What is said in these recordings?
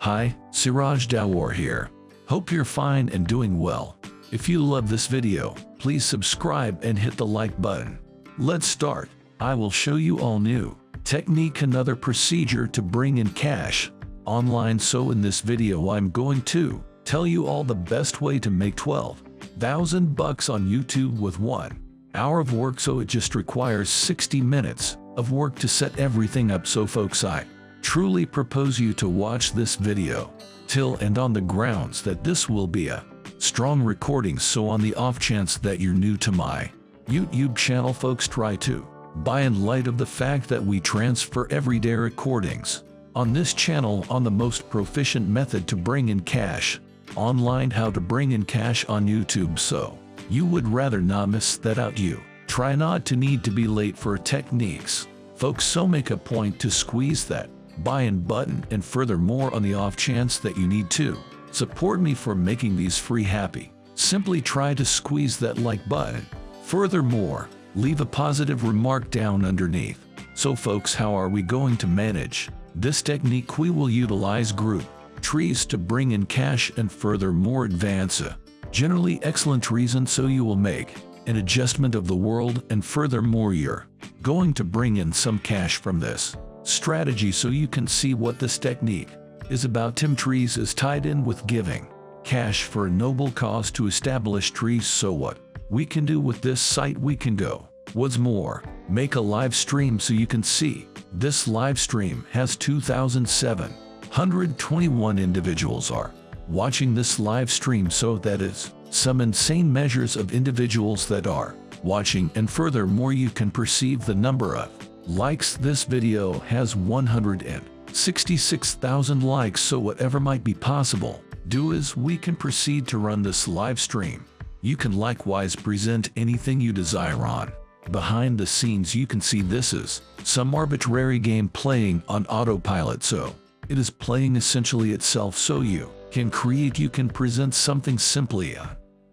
Hi, Siraj Dawar here. Hope you're fine and doing well. If you love this video, please subscribe and hit the like button. Let's start. I will show you all new technique, another procedure to bring in cash online. So in this video I'm going to tell you all the best way to make 12,000 bucks on YouTube with 1 hour of work. So it just requires 60 minutes of work to set everything up. So folks, I truly propose you to watch this video till end on the grounds that this will be a strong recording. So on the off chance that you're new to my YouTube channel, folks, try to buy in light of the fact that we transfer everyday recordings on this channel on the most proficient method to bring in cash online, how to bring in cash on YouTube. So you would rather not miss that out. You try not to need to be late for techniques, folks, so make a point to squeeze that buy in button. And furthermore, on the off chance that you need to support me for making these free happy, simply try to squeeze that like button. Furthermore, leave a positive remark down underneath. So folks, how are we going to manage this technique? We will utilize group trees to bring in cash and furthermore advance a generally excellent reason. So you will make an adjustment of the world and furthermore you're going to bring in some cash from this strategy. So you can see what this technique is about. Tim Trees is tied in with giving cash for a noble cause to establish trees. So what we can do with this site, we can go what's more, make a live stream. So you can see this live stream has 2,721 individuals are watching this live stream. So that is some insane measures of individuals that are watching. And furthermore, you can perceive the number of likes. This video has 166,000 likes. So whatever might be possible do is we can proceed to run this live stream. You can likewise present anything you desire on behind the scenes. You can see this is some arbitrary game playing on autopilot. So it is playing essentially itself. So you can create, you can present something simply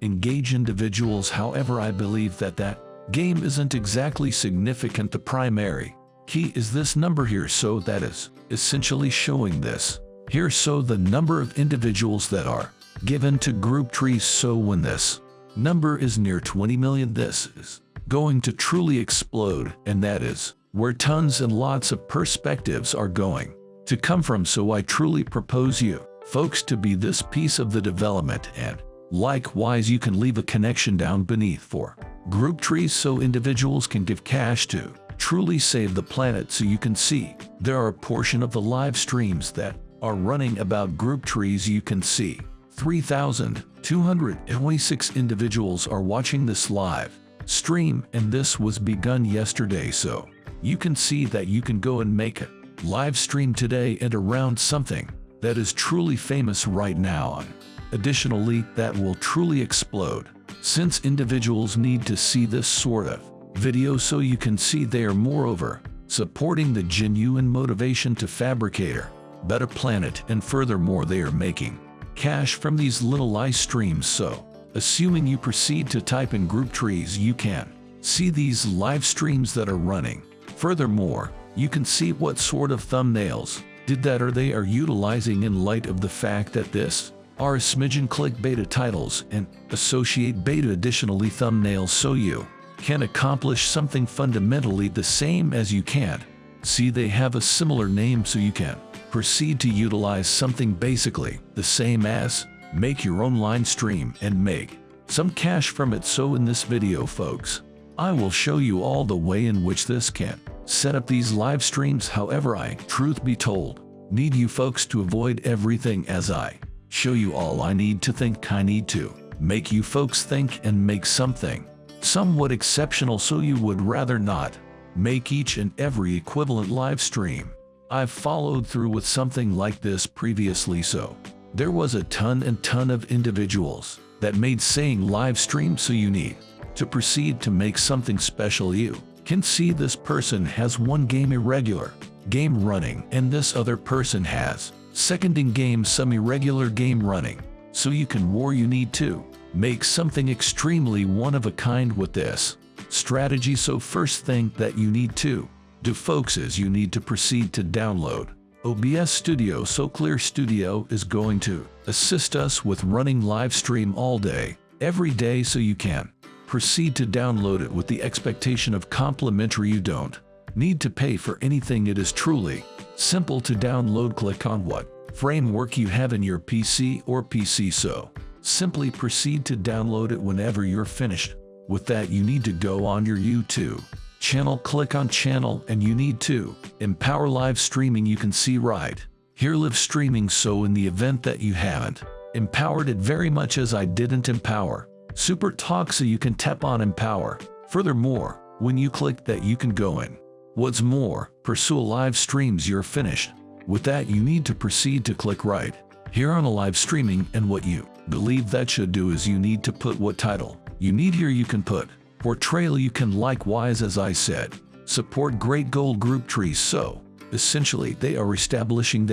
engage individuals. However, I believe that game isn't exactly significant. The primary key is this number here. So that is essentially showing this here. So the number of individuals that are given to group trees. So when this number is near 20 million, this is going to truly explode, and that is where tons and lots of perspectives are going to come from. So I truly propose you folks to be this piece of the development, and likewise you can leave a connection down beneath for group trees so individuals can give cash to truly save the planet. So you can see there are a portion of the live streams that are running about group trees. You can see 3,226 individuals are watching this live stream, and this was begun yesterday. So you can see that you can go and make a live stream today and around something that is truly famous right now on. Additionally, that will truly explode since individuals need to see this sort of video. So you can see they are moreover supporting the genuine motivation to fabricate a better planet, and furthermore they are making cash from these little live streams. So assuming you proceed to type in group trees, you can see these live streams that are running. Furthermore, you can see what sort of thumbnails did that or they are utilizing in light of the fact that this are a smidgen clickbait titles and associate beta. Additionally, thumbnails, so you can accomplish something fundamentally the same as you can see they have a similar name. So you can proceed to utilize something basically the same as make your own line stream and make some cash from it. So in this video, folks, I will show you all the way in which this can set up these live streams. However, I, truth be told, need you folks to avoid everything as I show you all. I need to think, I need to make you folks think and make something somewhat exceptional. So you would rather not make each and every equivalent live stream. I've followed through with something like this previously. So there was a ton of individuals that made saying live stream. So you need to proceed to make something special. You can see this person has one game irregular game running, and this other person has second in game some irregular game running. So you can you need to make something extremely one of a kind with this strategy. So first thing that you need to do, folks, is you need to proceed to download OBS Studio. So Clear Studio is going to assist us with running live stream all day, every day, so you can proceed to download it with the expectation of complimentary. You don't need to pay for anything. It is truly simple to download. Click on what framework you have in your PC or PC, so simply proceed to download it whenever you're finished. With that, you need to go on your YouTube channel, click on channel, and you need to empower live streaming. You can see right here live streaming. So in the event that you haven't empowered it very much, as I didn't empower Super Talk, so you can tap on empower. Furthermore, when you click that, you can go in what's more, pursue live streams. You're finished. With that, you need to proceed to click right here on a live streaming, and what you believe that should do is you need to put what title you need here. You can put portrayal. You can likewise, as I said, support great gold group trees. So essentially they are establishing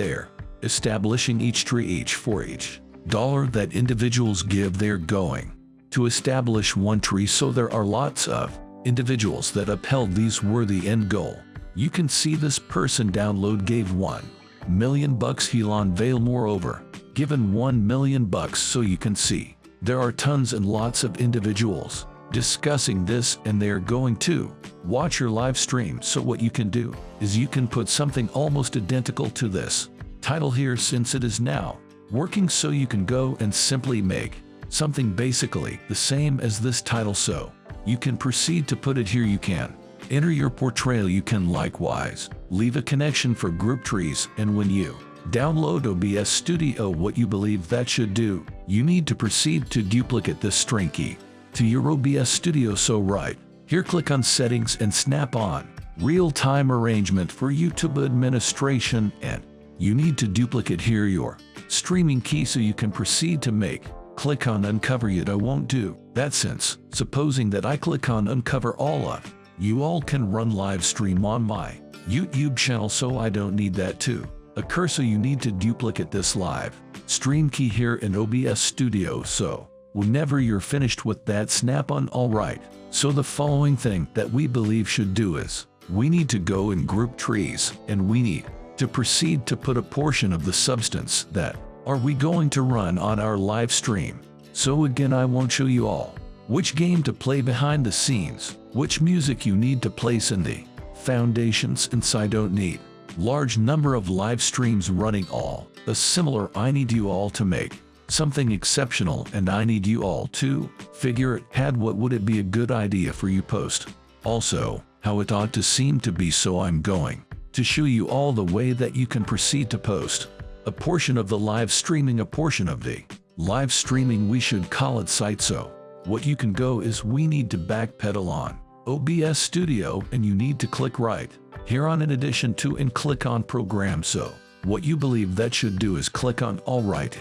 each tree for each dollar that individuals give. They're going to establish one tree. So there are lots of individuals that upheld these worthy end goal. You can see this person download gave $1 million. Helon Vale moreover given $1 million. So you can see there are tons and lots of individuals discussing this, and they're going to watch your live stream. So what you can do is you can put something almost identical to this title here, since it is now working. So you can go and simply make something basically the same as this title. So you can proceed to put it here. You can enter your portrayal. You can likewise leave a connection for group trees. And when you download OBS Studio, what you believe that should do, you need to proceed to duplicate this string key to your OBS Studio. So right here, click on settings and snap on real-time arrangement for YouTube administration, and you need to duplicate here your streaming key so you can proceed to make. Click on uncover. Yet I won't do that, since supposing that I click on uncover, all of you all can run live stream on my YouTube channel, so I don't need that to occur. So you need to duplicate this live stream key here in OBS Studio. So whenever you're finished with that, snap on all right. So the following thing that we believe should do is we need to go in group trees, and we need to proceed to put a portion of the substance that are we going to run on our live stream. So again, I won't show you all which game to play behind the scenes, which music you need to place in the foundations, since I don't need large number of live streams running all a similar. I need you all to make something exceptional, and I need you all to figure it out what would it be a good idea for you post, also how it ought to seem to be. So I'm going to show you all the way that you can proceed to post a portion of the live streaming, a portion of the live streaming, we should call it site. So what you can go is we need to backpedal on OBS Studio, and you need to click right here on in addition to and click on program. So what you believe that should do is click on all right.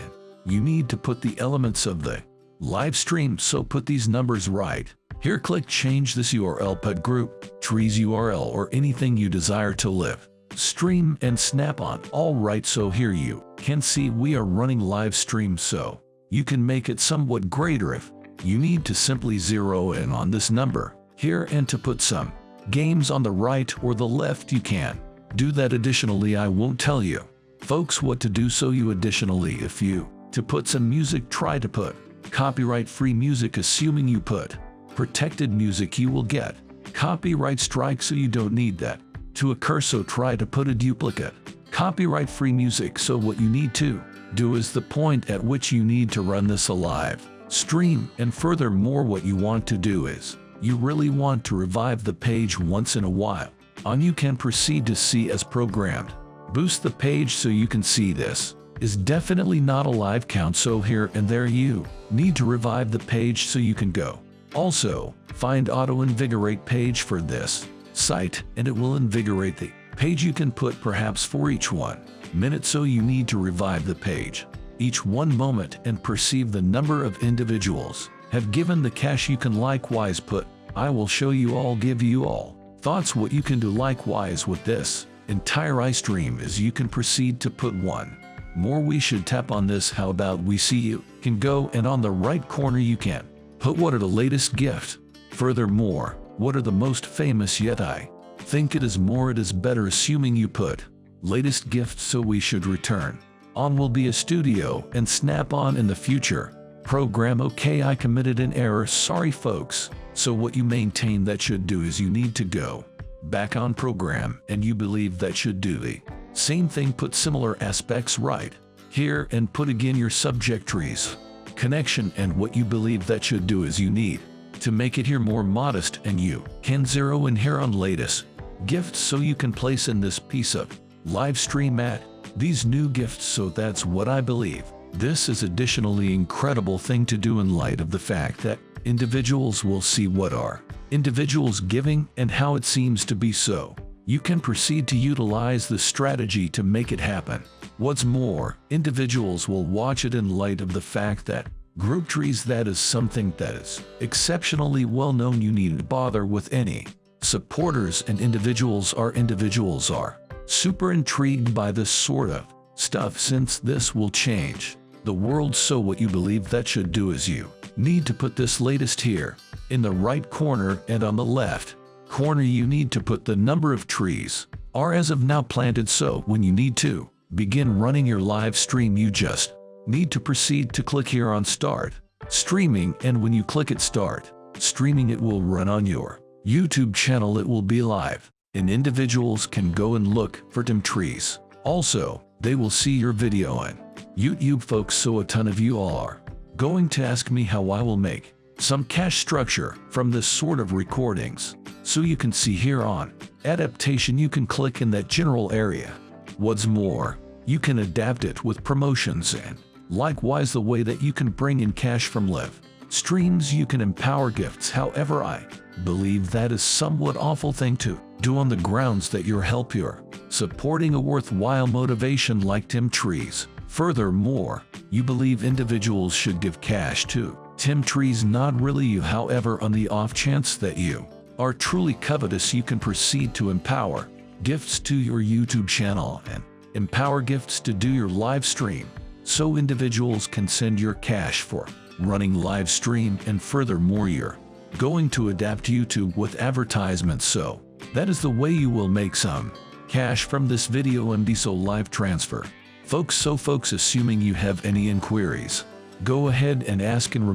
You need to put the elements of the live stream, so put these numbers right here. Click change this URL, put group trees URL or anything you desire to live stream, and snap on all right. So here you can see we are running live stream, so you can make it somewhat greater if you need to. Simply zero in on this number here, and to put some games on the right or the left, you can do that. Additionally, I won't tell you folks what to do. So you additionally, if you to put some music, try to put copyright free music. Assuming you put protected music, you will get copyright strike, so you don't need that to occur. So try to put a duplicate copyright free music. So what you need to do is the point at which you need to run this a live stream, and furthermore what you want to do is you really want to revive the page once in a while. On you can proceed to see as programmed. Boost the page so you can see this is definitely not a live count. So here and there you need to revive the page so you can go. Also, find auto invigorate page for this site, and it will invigorate the page. You can put perhaps for each 1 minute. So you need to revive the page each 1 moment and perceive the number of individuals have given the cash. You can likewise put, I will show you all, give you all thoughts what you can do likewise with this entire iStream is you can proceed to put 1 more. We should tap on this. How about we see you can go, and on the right corner you can put what are the latest gift. Furthermore, what are the most famous, yet I think it is more, it is better. Assuming you put latest gift, so we should return. On will be a studio and snap on in the future. Program okay, I committed an error, sorry folks. So what you maintain that should do is you need to go back on program, and you believe that should do the same thing, put similar aspects right here and put again your subject trees connection, and what you believe that should do is you need to make it here more modest, and you can zero in here on latest gifts so you can place in this piece of live stream at these new gifts. So that's what I believe. This is additionally incredible thing to do in light of the fact that individuals will see what are individuals giving and how it seems to be, so you can proceed to utilize the strategy to make it happen. What's more, individuals will watch it in light of the fact that group trees, that is something that is exceptionally well known. You needn't bother with any supporters, and individuals are super intrigued by this sort of stuff, since this will change the world. So what you believe that should do is you need to put this latest here in the right corner, and on the left corner you need to put the number of trees are as of now planted. So when you need to begin running your live stream, you just need to proceed to click here on start streaming, and when you click it start streaming, it will run on your YouTube channel. It will be live, and individuals can go and look for them trees. Also, they will see your video on YouTube, folks. So a ton of you all are going to ask me how I will make some cash structure from this sort of recordings. So you can see here on adaptation, you can click in that general area. What's more, you can adapt it with promotions, and likewise the way that you can bring in cash from live streams. You can empower gifts. However, I believe that is somewhat awful thing to do on the grounds that you're supporting a worthwhile motivation like Tim Trees. Furthermore, you believe individuals should give cash to Tim Trees, not really you. However, on the off chance that you are truly covetous, you can proceed to empower gifts to your YouTube channel and empower gifts to do your live stream, so individuals can send your cash for running live stream. And furthermore, you're going to adapt YouTube with advertisements, so that is the way you will make some cash from this video and be so live transfer. Folks, so folks, assuming you have any inquiries, go ahead and ask and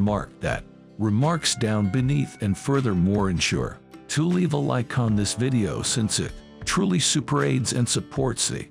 remarks down beneath, and furthermore ensure to leave a like on this video, since it truly super aids and supports the